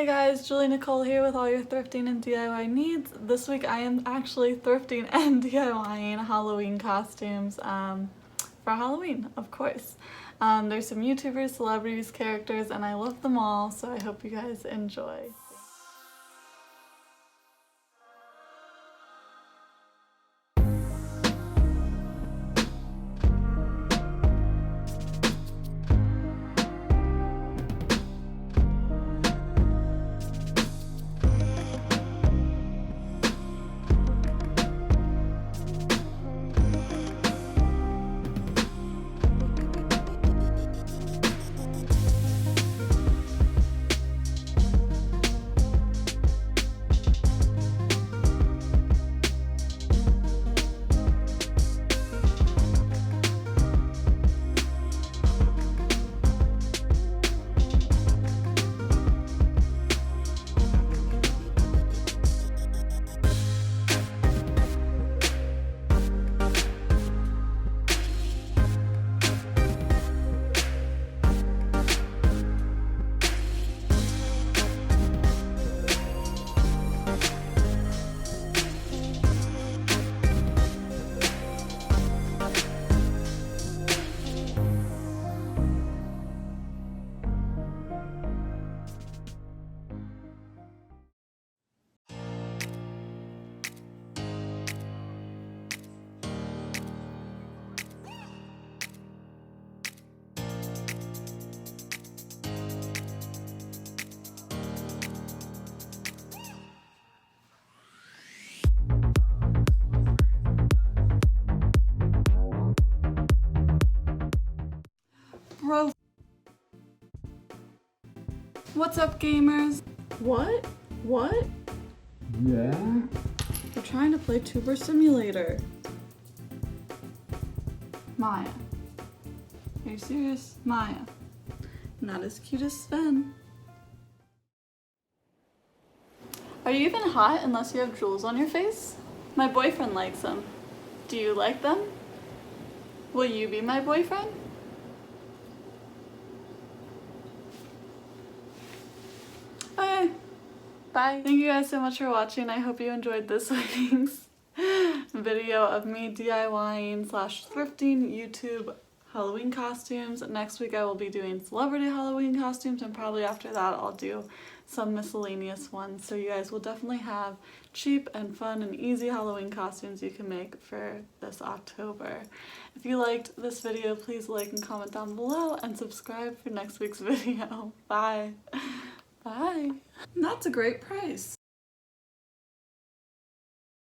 Hey guys, Julie Nicole here with all your thrifting and DIY needs. This week I am actually thrifting and DIYing Halloween costumes for Halloween, of course. There's some YouTubers, celebrities, characters, and I love them all, so I hope you guys enjoy. Bro. What's up, gamers? What? Yeah? We're trying to play Tuber Simulator. Maya. Are you serious? Maya. Not as cute as Sven. Are you even hot unless you have jewels on your face? My boyfriend likes them. Do you like them? Will you be my boyfriend? Okay. Bye. Thank you guys so much for watching. I hope you enjoyed this week's video of me DIYing / thrifting YouTube Halloween costumes. Next week I will be doing celebrity Halloween costumes, and probably after that I'll do some miscellaneous ones. So you guys will definitely have cheap and fun and easy Halloween costumes you can make for this October. If you liked this video, please like and comment down below and subscribe for next week's video. Bye. Bye. That's a great price.